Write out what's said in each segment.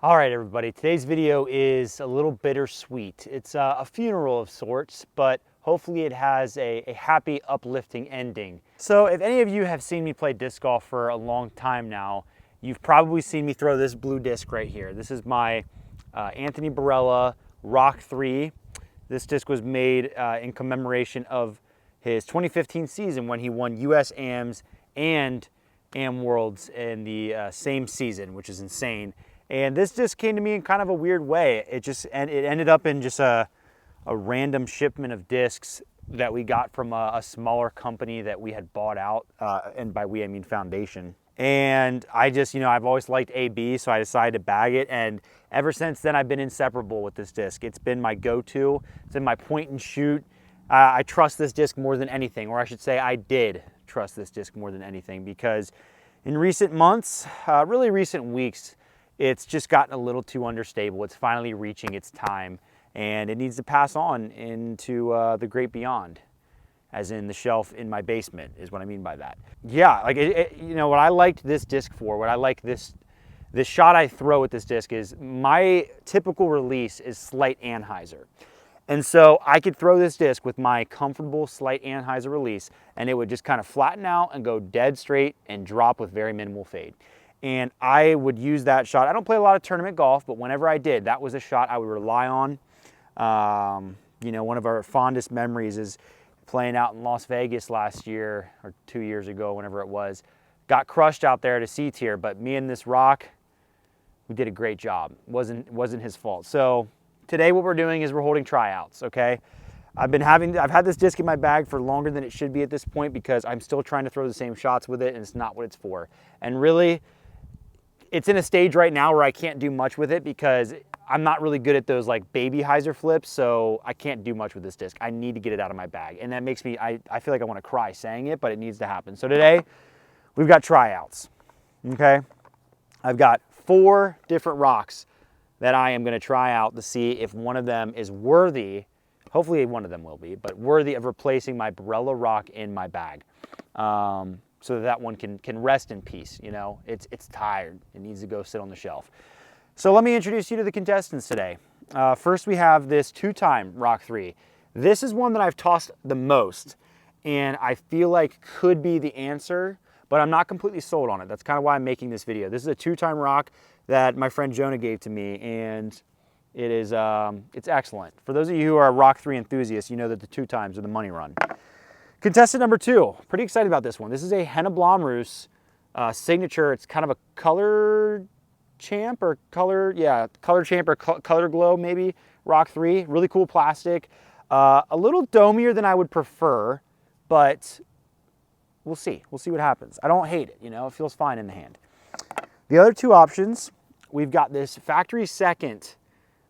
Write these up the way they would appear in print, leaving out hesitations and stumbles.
All right, everybody, today's video is a little bittersweet. It's a funeral of sorts, but hopefully it has a happy, uplifting ending. So if any of you have seen me play disc golf for a long time now, you've probably seen me throw this blue disc right here. This is my Anthony Barella Rock 3. This disc was made in commemoration of his 2015 season when he won US AMs and AM Worlds in the same season, which is insane. And this just came to me in kind of a weird way. It ended up in just a random shipment of discs that we got from a smaller company that we had bought out, and by we I mean Foundation. And I just, I've always liked AB, so I decided to bag it. And ever since then, I've been inseparable with this disc. It's been my go-to. It's been my point and shoot. I trust this disc more than anything, or I should say I did trust this disc more than anything, because in recent months, really recent weeks, it's just gotten a little too understable. It's finally reaching its time, and it needs to pass on into the great beyond, as in the shelf in my basement is what I mean by that. Yeah, like what I liked this disc for, what I like this shot I throw with this disc is my typical release is slight anhyzer. And so I could throw this disc with my comfortable slight anhyzer release, and it would just kind of flatten out and go dead straight and drop with very minimal fade. And I would use that shot. I don't play a lot of tournament golf, but whenever I did, that was a shot I would rely on. One of our fondest memories is playing out in Las Vegas last year, or 2 years ago, whenever it was. Got crushed out there to C tier, but me and this rock, we did a great job. Wasn't his fault. So today what we're doing is we're holding tryouts, okay? I've had this disc in my bag for longer than it should be at this point, because I'm still trying to throw the same shots with it, and it's not what it's for. And really, it's in a stage right now where I can't do much with it because I'm not really good at those like baby hyzer flips, so I can't do much with this disc. I need to get it out of my bag, and that makes me, I feel like I want to cry saying it, but it needs to happen. So today, we've got tryouts, okay? I've got 4 different rocks that I am going to try out to see if one of them is worthy, hopefully one of them will be, but worthy of replacing my Barella rock in my bag. So that one can rest in peace, It's tired. It needs to go sit on the shelf. So let me introduce you to the contestants today. First, we have this 2-time Rock 3. This is one that I've tossed the most, and I feel like could be the answer, but I'm not completely sold on it. That's kind of why I'm making this video. This is a 2-time rock that my friend Jonah gave to me, and it is it's excellent. For those of you who are Rock 3 enthusiasts, you know that the 2 times are the money run. Contestant number 2, pretty excited about this one. This is a Henna Blomroos signature. It's kind of a color champ or color glow maybe, Rock 3. Really cool plastic. A little domier than I would prefer, but we'll see. We'll see what happens. I don't hate it, it feels fine in the hand. The other 2 options, we've got this factory second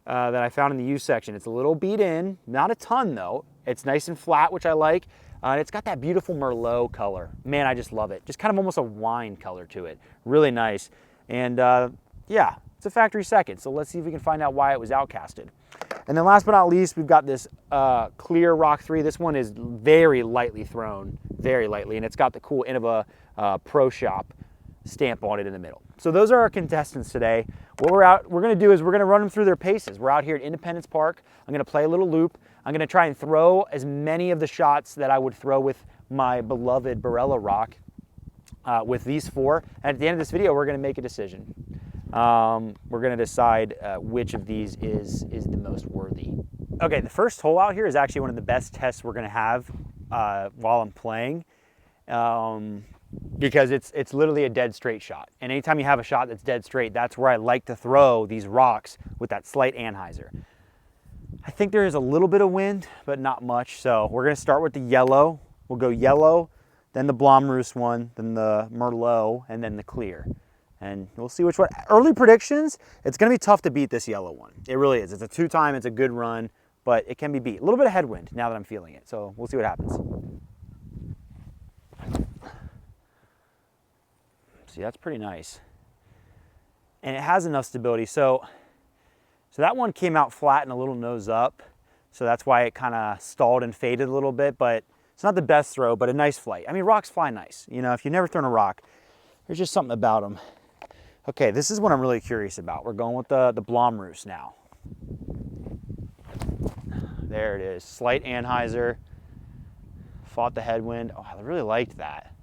that I found in the U section. It's a little beat in, not a ton though. It's nice and flat, which I like. And it's got that beautiful Merlot color. Man, I just love it. Just kind of almost a wine color to it. Really nice. And yeah, it's a factory second. So let's see if we can find out why it was outcasted. And then last but not least, we've got this clear Rock 3. This one is very lightly thrown, very lightly. And it's got the cool Innova Pro Shop stamp on it in the middle. So those are our contestants today. What we're going to do is we're going to run them through their paces. We're out here at Independence Park. I'm going to play a little loop. I'm going to try and throw as many of the shots that I would throw with my beloved Barella rock with these 4. And at the end of this video, we're going to make a decision. We're going to decide which of these is the most worthy. Okay, the first hole out here is actually one of the best tests we're going to have while I'm playing. Because it's literally a dead straight shot. And anytime you have a shot that's dead straight, that's where I like to throw these rocks with that slight anhyzer. I think there is a little bit of wind, but not much. So we're going to start with the yellow. We'll go yellow, then the Blomroos one, then the Merlot, and then the clear. And we'll see which one. Early predictions, it's going to be tough to beat this yellow one. It really is. It's a 2-time, it's a good run, but it can be beat. A little bit of headwind now that I'm feeling it. So we'll see what happens. See, that's pretty nice. And it has enough stability. So that one came out flat and a little nose up. So that's why it kind of stalled and faded a little bit, but it's not the best throw, but a nice flight. I mean, rocks fly nice. If you've never thrown a rock, there's just something about them. Okay, this is what I'm really curious about. We're going with the Blomroos now. There it is, slight anhyzer, fought the headwind. Oh, I really liked that.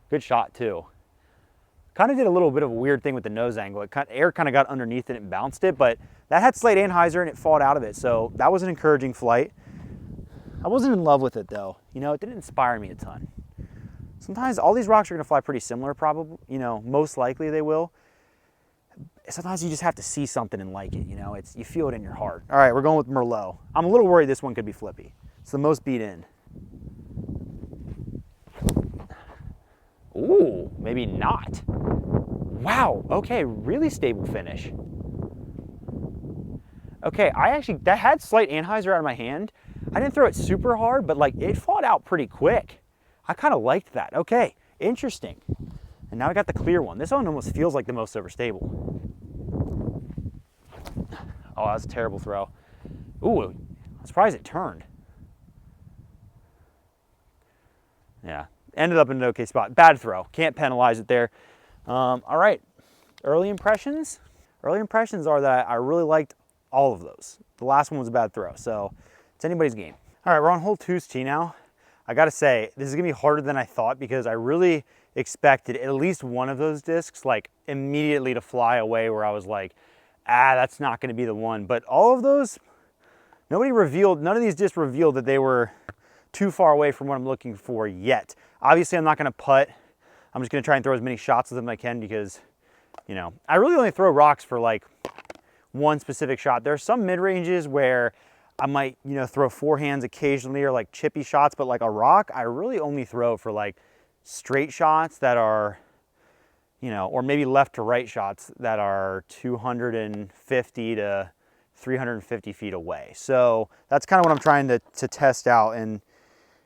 Good shot too. Kind of did a little bit of a weird thing with the nose angle. Air kind of got underneath it and bounced it, but that had slight anhyzer and it fought out of it. So that was an encouraging flight. I wasn't in love with it though. You know, it didn't inspire me a ton. Sometimes all these rocks are gonna fly pretty similar, probably, you know, most likely they will. Sometimes you just have to see something and like it, you know, you feel it in your heart. All right, we're going with Merlot. I'm a little worried this one could be flippy. It's the most beat in. Ooh, maybe not. Wow, okay, really stable finish. Okay, that had slight anhyzer out of my hand. I didn't throw it super hard, but like it fought out pretty quick. I kind of liked that. Okay, interesting. And now I got the clear one. This one almost feels like the most overstable. Oh, that was a terrible throw. Ooh, I'm surprised it turned. Yeah, ended up in an okay spot. Bad throw, can't penalize it there. All right, early impressions? Early impressions are that I really liked all of those. The last one was a bad throw, so it's anybody's game. All right, we're on hole 2's tee now. I gotta say, this is gonna be harder than I thought because I really expected at least one of those discs like immediately to fly away where I was like, that's not gonna be the one. But all of those, none of these discs revealed that they were too far away from what I'm looking for yet. Obviously, I'm not gonna putt. I'm just gonna try and throw as many shots as I can because, you know, I really only throw rocks for like one specific shot. There are some mid-ranges where I might, you know, throw forehands occasionally or like chippy shots, but like a rock, I really only throw for like straight shots that are, you know, or maybe left to right shots that are 250 to 350 feet away. So that's kind of what I'm trying to test out. And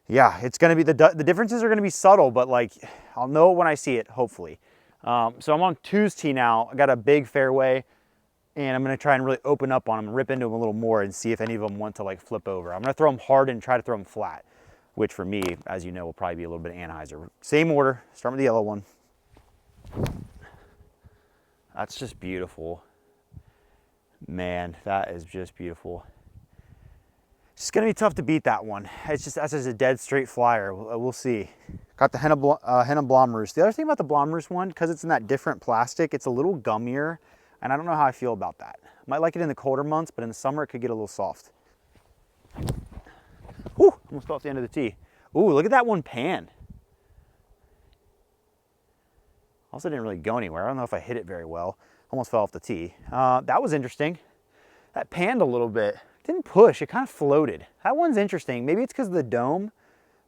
yeah, it's going to be, the differences are going to be subtle, but like I'll know it when I see it, hopefully. So I'm on 2's tee now. I got a big fairway. And I'm gonna try and really open up on them, rip into them a little more and see if any of them want to like flip over. I'm gonna throw them hard and try to throw them flat, which for me, as you know, will probably be a little bit of anhyzer. Same order, start with the yellow one. That's just beautiful. Man, that is just beautiful. It's gonna be tough to beat that one. It's just, that's just a dead straight flyer. We'll see. Got the Henna Blomroos. The other thing about the Blomroos one, because it's in that different plastic, it's a little gummier. And I don't know how I feel about that. Might like it in the colder months, but in the summer it could get a little soft. Whew, almost fell off the end of the tee. Ooh, look at that one pan. Also didn't really go anywhere. I don't know if I hit it very well. Almost fell off the tee. That was interesting. That panned a little bit. Didn't push, it kind of floated. That one's interesting. Maybe it's because of the dome,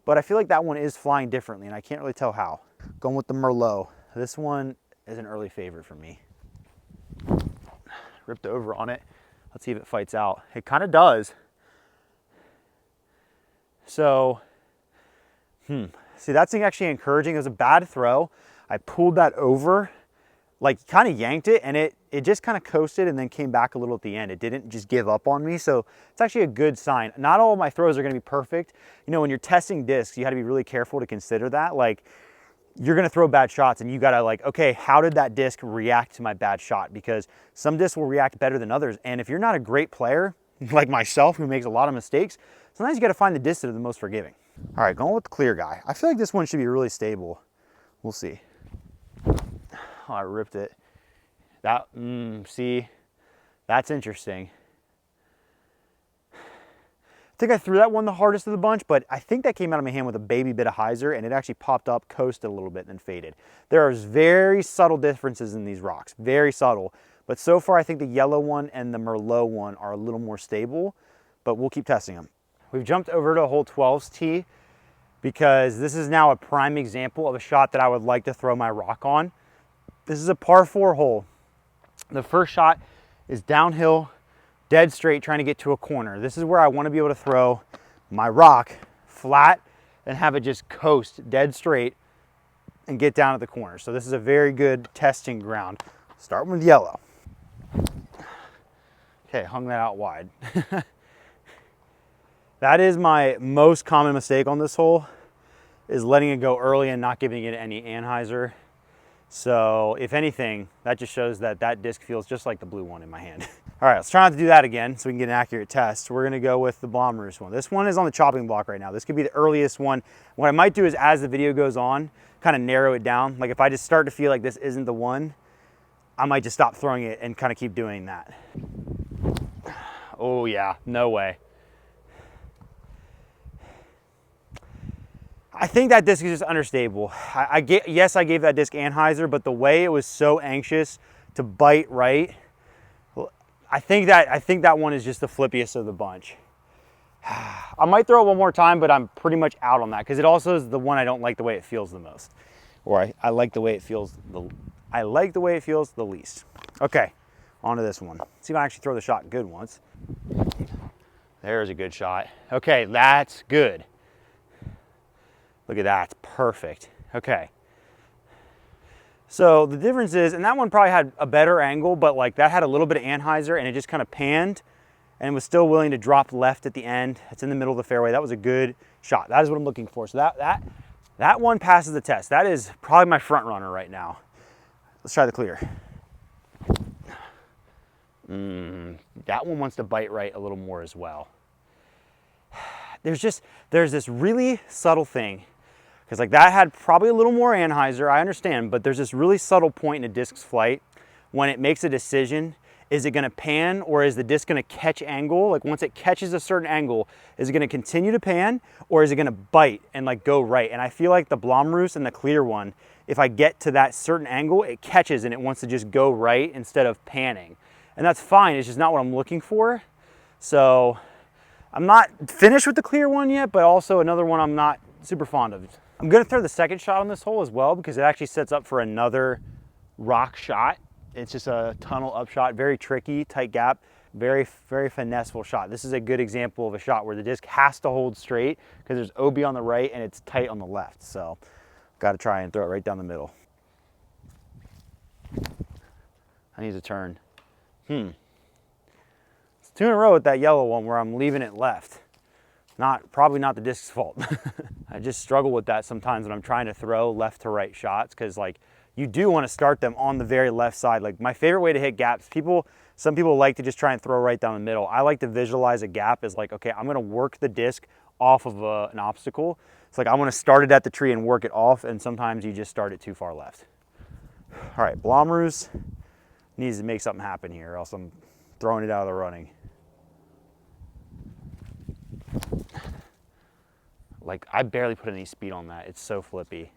but I feel like that one is flying differently and I can't really tell how. Going with the Merlot. This one is an early favorite for me. Ripped over on it. Let's see if it fights out. It kind of does. So, see, that's actually encouraging. It was a bad throw. I pulled that over, like kind of yanked it, and it just kind of coasted and then came back a little at the end. It didn't just give up on me, so it's actually a good sign. Not all of my throws are gonna be perfect. You know, when you're testing discs, you gotta be really careful to consider that. Like, you're gonna throw bad shots and you gotta like, okay, how did that disc react to my bad shot? Because some discs will react better than others. And if you're not a great player, like myself, who makes a lot of mistakes, sometimes you gotta find the disc that are the most forgiving. All right, going with the clear guy. I feel like this one should be really stable. We'll see. Oh, I ripped it. That, see, that's interesting. I think I threw that one the hardest of the bunch, but I think that came out of my hand with a baby bit of hyzer and it actually popped up, coasted a little bit, and then faded. There are very subtle differences in these rocks, very subtle. But so far, I think the yellow one and the Merlot one are a little more stable, but we'll keep testing them. We've jumped over to hole 12's tee because this is now a prime example of a shot that I would like to throw my rock on. This is a par 4 hole. The first shot is downhill, dead straight, trying to get to a corner. This is where I want to be able to throw my rock flat and have it just coast dead straight and get down at the corner. So this is a very good testing ground. Starting with yellow. Okay, hung that out wide. That is my most common mistake on this hole, is letting it go early and not giving it any anhyzer. So if anything, that just shows that that disc feels just like the blue one in my hand. All right, let's try not to do that again so we can get an accurate test. We're gonna go with the Blomroos one. This one is on the chopping block right now. This could be the earliest one. What I might do is, as the video goes on, kind of narrow it down. Like if I just start to feel like this isn't the one, I might just stop throwing it and kind of keep doing that. Oh yeah, no way. I think that disc is just understable. Yes, I gave that disc Anheuser, but the way it was so anxious to bite right, I think that one is just the flippiest of the bunch. I might throw it one more time, but I'm pretty much out on that because it also is the one I don't like the way it feels the most, or I like the way it feels the least. Okay, on to this one. Let's see if I actually throw the shot good once. There's a good shot. Okay, that's good. Look at that, it's perfect. Okay. So the difference is, and that one probably had a better angle, but like that had a little bit of Anheuser and it just kind of panned and was still willing to drop left at the end. It's in the middle of the fairway. That was a good shot. That is what I'm looking for. So that one passes the test. That is probably my front runner right now. Let's try the clear. That one wants to bite right a little more as well. There's this really subtle thing, because like that had probably a little more Anheuser, I understand, but there's this really subtle point in a disc's flight when it makes a decision. Is it gonna pan or is the disc gonna catch angle? Like once it catches a certain angle, is it gonna continue to pan or is it gonna bite and like go right? And I feel like the Blomroos and the clear one, if I get to that certain angle, it catches and it wants to just go right instead of panning. And that's fine, it's just not what I'm looking for. So I'm not finished with the clear one yet, but also another one I'm not super fond of. I'm gonna throw the second shot on this hole as well because it actually sets up for another rock shot. It's just a tunnel up shot, very tricky, tight gap, very, very finesseful shot. This is a good example of a shot where the disc has to hold straight because there's OB on the right and it's tight on the left. So got to try and throw it right down the middle. I need to turn. It's 2 in a row with that yellow one where I'm leaving it left. Probably not the disc's fault. I just struggle with that sometimes when I'm trying to throw left to right shots because like you do want to start them on the very left side. Like my favorite way to hit gaps, some people like to just try and throw right down the middle. I like to visualize a gap as like, okay, I'm going to work the disc off of an obstacle. It's like I want to start it at the tree and work it off, and sometimes you just start it too far left. All right, Blomroos needs to make something happen here, or else I'm throwing it out of the running. Like I barely put any speed on that. It's so flippy.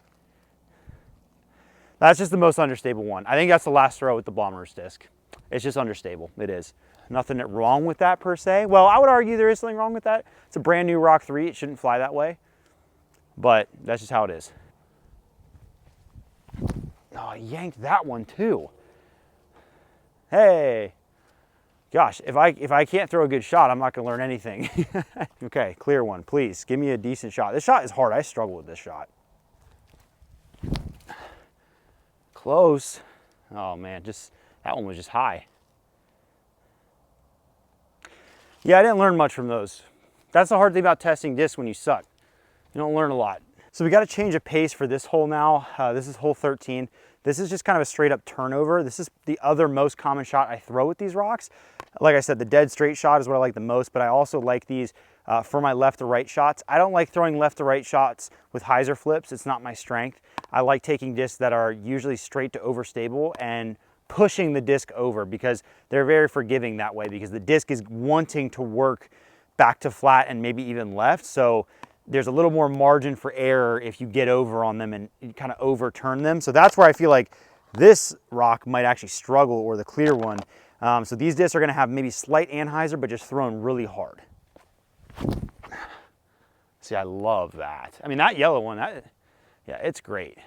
That's just the most understable one. I think that's the last throw with the Blomroos disc. It's just understable, it is. Nothing wrong with that per se. Well, I would argue there is something wrong with that. It's a brand new Rock 3, it shouldn't fly that way, but that's just how it is. Oh, I yanked that one too. Hey. Gosh, if I can't throw a good shot, I'm not gonna learn anything. Okay, clear one, please. Give me a decent shot. This shot is hard, I struggle with this shot. Close. Oh man, that one was just high. Yeah, I didn't learn much from those. That's the hard thing about testing discs when you suck. You don't learn a lot. So we got to change of pace for this hole now. This is hole 13. This is just kind of a straight up turnover. This is the other most common shot I throw with these rocks. Like I said, the dead straight shot is what I like the most, but I also like these for my left to right shots. I don't like throwing left to right shots with hyzer flips. It's not my strength. I like taking discs that are usually straight to overstable and pushing the disc over because they're very forgiving that way because the disc is wanting to work back to flat and maybe even left. So there's a little more margin for error if you get over on them and you kind of overturn them. So that's where I feel like this rock might actually struggle, or the clear one. So these discs are going to have maybe slight Anheuser, but just thrown really hard. See, I love that. I mean, that yellow one, yeah, it's great.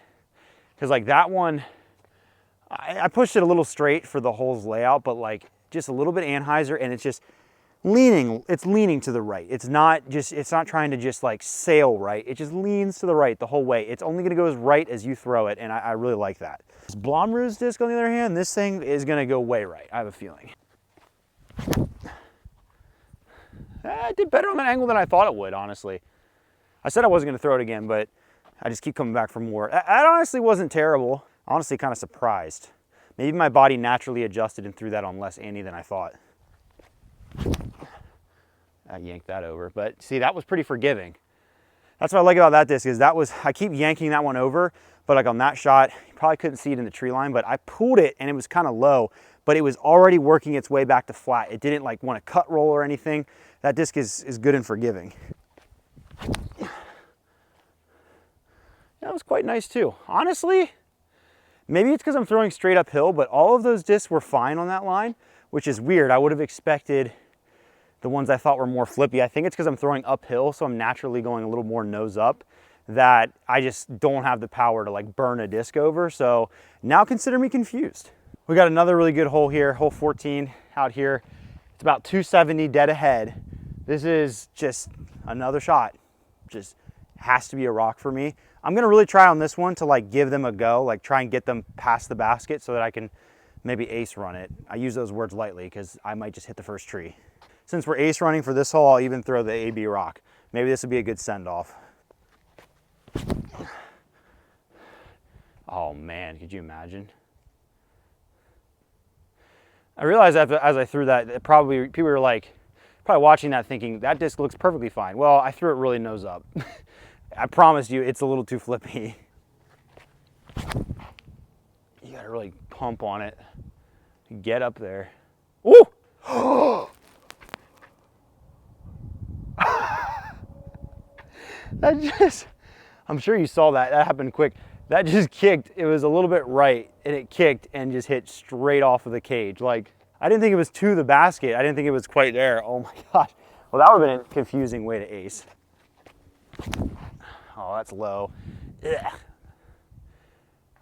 Because like that one, I pushed it a little straight for the hole's layout, but like just a little bit Anheuser, and it's just leaning to the right. It's not trying to just like sail right. It just leans to the right the whole way. It's only gonna go as right as you throw it, and I really like that. This Blomroos disc, on the other hand, this thing is gonna go way right, I have a feeling. It did better on that angle than I thought it would, honestly. I said I wasn't gonna throw it again, but I just keep coming back for more. That honestly wasn't terrible. Honestly, kind of surprised. Maybe my body naturally adjusted and threw that on less ante than I thought. I yanked that over, but see, that was pretty forgiving. That's what I like about that disc is I keep yanking that one over, but like on that shot, you probably couldn't see it in the tree line, but I pulled it and it was kind of low, but it was already working its way back to flat. It didn't like want to cut roll or anything. That disc is good and forgiving. That was quite nice too. Honestly, maybe it's because I'm throwing straight uphill, but all of those discs were fine on that line, which is weird. I would have expected the ones I thought were more flippy. I think it's because I'm throwing uphill, so I'm naturally going a little more nose up, that I just don't have the power to like burn a disc over. So now consider me confused. We got another really good hole here, hole 14 out here. It's about 270 dead ahead. This is just another shot. Just has to be a rock for me. I'm gonna really try on this one to like give them a go, like try and get them past the basket so that I can maybe ace run it. I use those words lightly because I might just hit the first tree. Since we're ace running for this hole, I'll even throw the AB rock. Maybe this would be a good send off. Oh man, could you imagine? I realized as I threw that, people were like, probably watching that thinking, that disc looks perfectly fine. Well, I threw it really nose up. I promise you, it's a little too flippy. You gotta really pump on it to get up there. Ooh! I'm sure you saw that. That happened quick. That just kicked. It was a little bit right, and it kicked and just hit straight off of the cage. Like, I didn't think it was to the basket. I didn't think it was quite there. Oh my gosh. Well, that would have been a confusing way to ace. Oh, that's low. Ugh.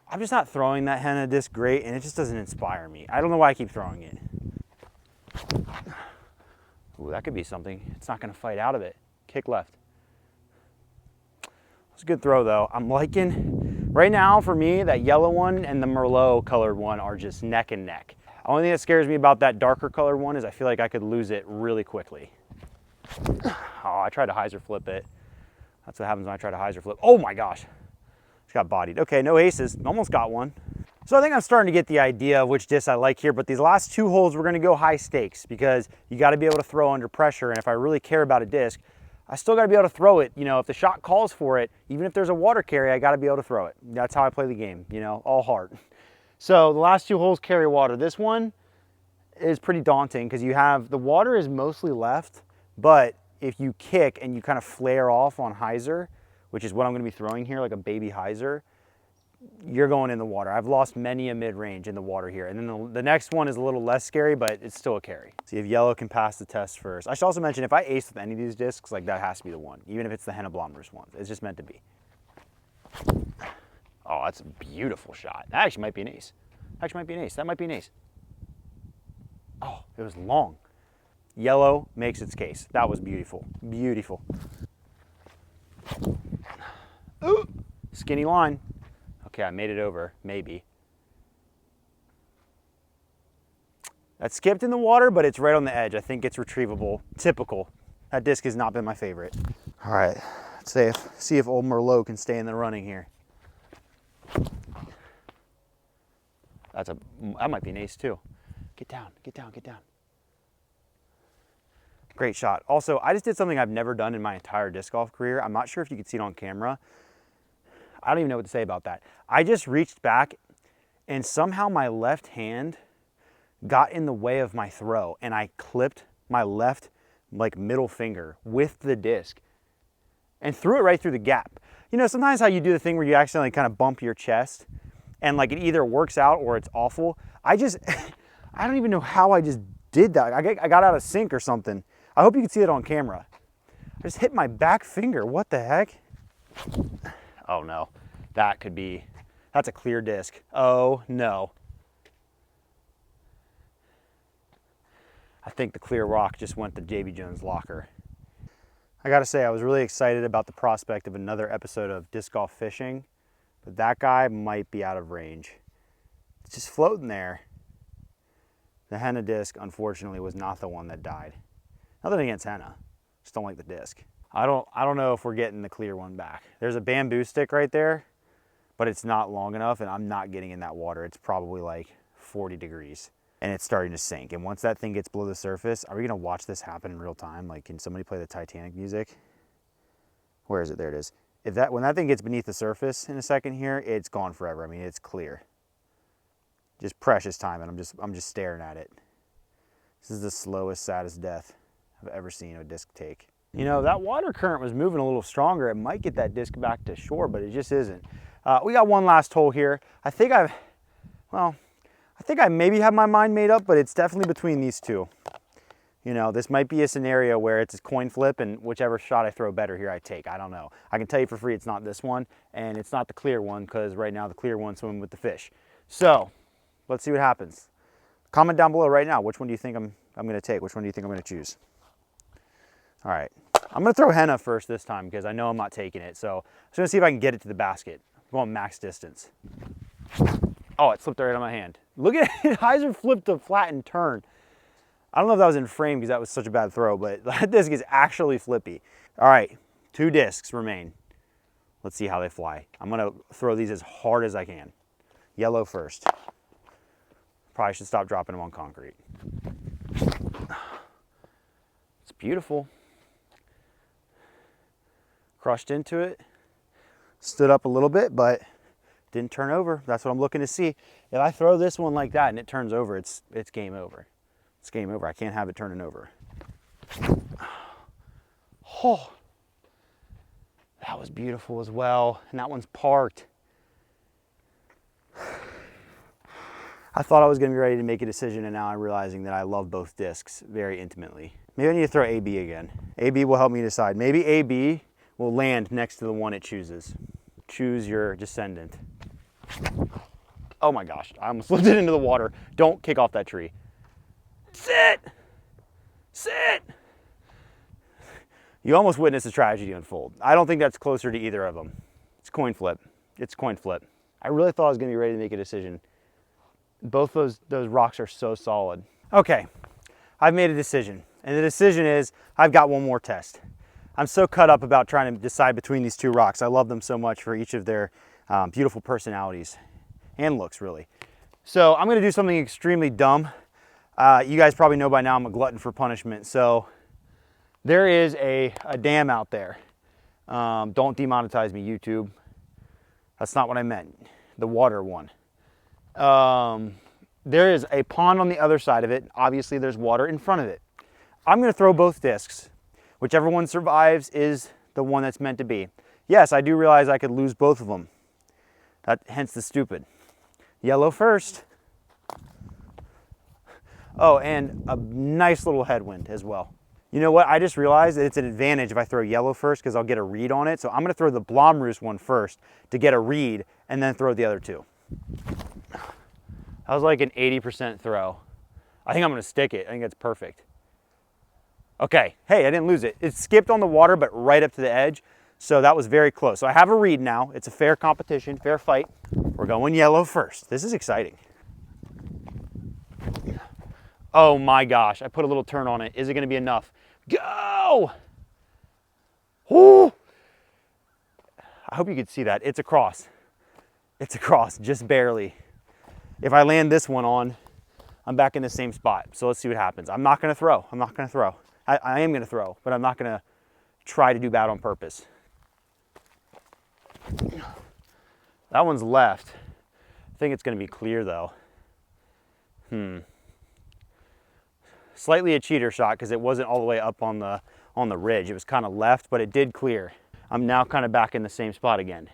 I'm just not throwing that henna disc great, and it just doesn't inspire me. I don't know why I keep throwing it. Ooh, that could be something. It's not going to fight out of it. Kick left. It's a good throw, though. I'm liking, right now for me, that yellow one and the Merlot colored one are just neck and neck. The only thing that scares me about that darker colored one is I feel like I could lose it really quickly. Oh, I tried to hyzer flip it. That's what happens when I try to hyzer flip. Oh my gosh. Just got bodied. Okay, no aces. Almost got one. So I think I'm starting to get the idea of which disc I like here, but these last two holes we're going to go high stakes because you got to be able to throw under pressure, and if I really care about a disc, I still got to be able to throw it. You know, if the shot calls for it, even if there's a water carry, I got to be able to throw it. That's how I play the game, you know, all heart. So the last two holes carry water. This one is pretty daunting because you have, the water is mostly left, but if you kick and you kind of flare off on hyzer, which is what I'm going to be throwing here, like a baby hyzer, you're going in the water. I've lost many a mid-range in the water here. And then the next one is a little less scary, but it's still a carry. See if yellow can pass the test first. I should also mention, if I ace with any of these discs, like that has to be the one, even if it's the henna blommers one. It's just meant to be. Oh, that's a beautiful shot. That actually might be an ace. Actually might be an ace. That might be an ace. Oh, it was long. Yellow makes its case. That was beautiful. Beautiful. Ooh, skinny line. Okay, I made it over, maybe. That skipped in the water, but it's right on the edge. I think it's retrievable. Typical. That disc has not been my favorite. All right, let's see if old Merlot can stay in the running here. That might be an ace too. Get down, get down, get down. Great shot. Also, I just did something I've never done in my entire disc golf career. I'm not sure if you can see it on camera. I don't even know what to say about that. I just reached back and somehow my left hand got in the way of my throw and I clipped my left like middle finger with the disc and threw it right through the gap. You know, sometimes how you do the thing where you accidentally kind of bump your chest and like it either works out or it's awful. I don't even know how I just did that. I got out of sync or something. I hope you can see it on camera. I just hit my back finger. What the heck? Oh no, that's a clear disc. Oh no. I think the clear rock just went to JB Jones' locker. I gotta say, I was really excited about the prospect of another episode of disc golf fishing, but that guy might be out of range. It's just floating there. The henna disc, unfortunately, was not the one that died. Nothing against henna, just don't like the disc. I don't know if we're getting the clear one back. There's a bamboo stick right there, but it's not long enough and I'm not getting in that water. It's probably like 40 degrees and it's starting to sink. And once that thing gets below the surface, are we gonna watch this happen in real time? Like, can somebody play the Titanic music? Where is it? There it is. When that thing gets beneath the surface in a second here, it's gone forever. I mean, it's clear. Just precious time, and I'm just staring at it. This is the slowest, saddest death I've ever seen a disc take. You know, that water current was moving a little stronger. It might get that disc back to shore, but it just isn't. We got one last hole here. I think I maybe have my mind made up, but it's definitely between these two. You know, this might be a scenario where it's a coin flip and whichever shot I throw better here I take. I don't know. I can tell you for free it's not this one and it's not the clear one because right now the clear one's swimming with the fish. So let's see what happens. Comment down below right now. Which one do you think I'm going to take? Which one do you think I'm going to choose? All right. I'm going to throw henna first this time because I know I'm not taking it. So I'm just going to see if I can get it to the basket. I'm going max distance. Oh, it slipped right out of my hand. Look at it. Heiser flipped to flat and turn. I don't know if that was in frame because that was such a bad throw, but that disc is actually flippy. All right, 2 discs remain. Let's see how they fly. I'm gonna throw these as hard as I can. Yellow first. Probably should stop dropping them on concrete. It's beautiful. Crushed into it. Stood up a little bit, but didn't turn over. That's what I'm looking to see. If I throw this one like that and it turns over, it's game over. It's game over. I can't have it turning over. Oh, that was beautiful as well. And that one's parked. I thought I was going to be ready to make a decision, and now I'm realizing that I love both discs very intimately. Maybe I need to throw AB again. AB will help me decide. Maybe AB will land next to the one it chooses. Choose your descendant. Oh my gosh, I almost slipped it into the water. Don't kick off that tree. Sit! Sit! You almost witnessed a tragedy unfold. I don't think that's closer to either of them. It's coin flip. It's coin flip. I really thought I was going to be ready to make a decision. Both those rocks are so solid. Okay, I've made a decision. And the decision is I've got one more test. I'm so cut up about trying to decide between these 2 rocks. I love them so much for each of their beautiful personalities and looks, really. So I'm going to do something extremely dumb. You guys probably know by now I'm a glutton for punishment. So there is a dam out there. Don't demonetize me, YouTube. That's not what I meant. The water one. There is a pond on the other side of it. Obviously there's water in front of it. I'm going to throw both discs. Whichever one survives is the one that's meant to be. Yes, I do realize I could lose both of them. Hence the stupid. Yellow first. Oh, and a nice little headwind as well. You know what? I just realized that it's an advantage if I throw yellow first because I'll get a read on it. So I'm going to throw the Blomroos one first to get a read and then throw the other 2. That was like an 80% throw. I think I'm going to stick it. I think that's perfect. Okay. Hey, I didn't lose it. It skipped on the water, but right up to the edge. So that was very close. So I have a read now. It's a fair competition, fair fight. We're going yellow first. This is exciting. Oh my gosh, I put a little turn on it. Is it gonna be enough? Go! Woo! I hope you could see that. It's across. It's across, just barely. If I land this one on, I'm back in the same spot. So let's see what happens. I'm not gonna throw. I'm not gonna throw. I am gonna throw, but I'm not gonna try to do bad on purpose. That one's left. I think it's gonna be clear though. Slightly a cheater shot because it wasn't all the way up on the ridge. It was kind of left, but it did clear. I'm now kind of back in the same spot again.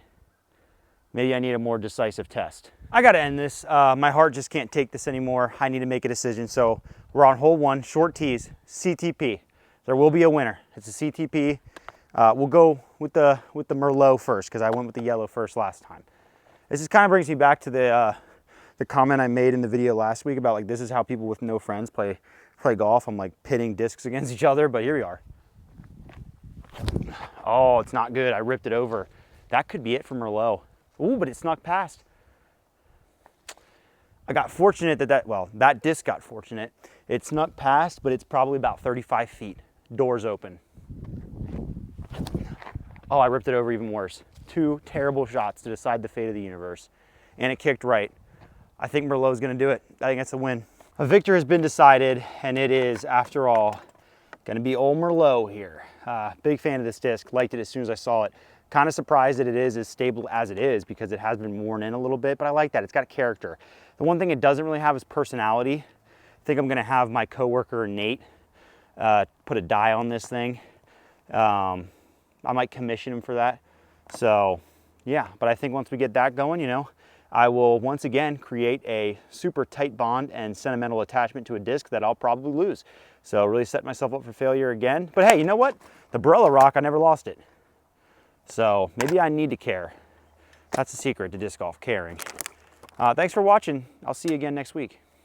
Maybe I need a more decisive test. I got to end this. My heart just can't take this anymore. I need to make a decision. So we're on hole 1, short tees, CTP. There will be a winner. It's a CTP. We'll go with the Merlot first because I went with the yellow first last time. This just kind of brings me back to the comment I made in the video last week about like this is how people with no friends play golf. I'm like pitting discs against each other, but here we are. Oh, it's not good. I ripped it over. That could be it for Merlot. Ooh, but it snuck past. I got fortunate that disc got fortunate. It snuck past, but it's probably about 35 feet. Doors open. Oh, I ripped it over even worse. 2 terrible shots to decide the fate of the universe. And it kicked right. I think Merlot's gonna do it. I think that's a win. A victor has been decided, and it is, after all, gonna be old Merlot here. Big fan of this disc, liked it as soon as I saw it. Kind of surprised that it is as stable as it is because it has been worn in a little bit, but I like that, it's got character. The one thing it doesn't really have is personality. I think I'm gonna have my coworker Nate put a die on this thing. I might commission him for that. So yeah, but I think once we get that going, you know, I will once again create a super tight bond and sentimental attachment to a disc that I'll probably lose. So really set myself up for failure again. But hey, you know what? The Barella Rock, I never lost it. So maybe I need to care. That's the secret to disc golf, caring. Thanks for watching. I'll see you again next week.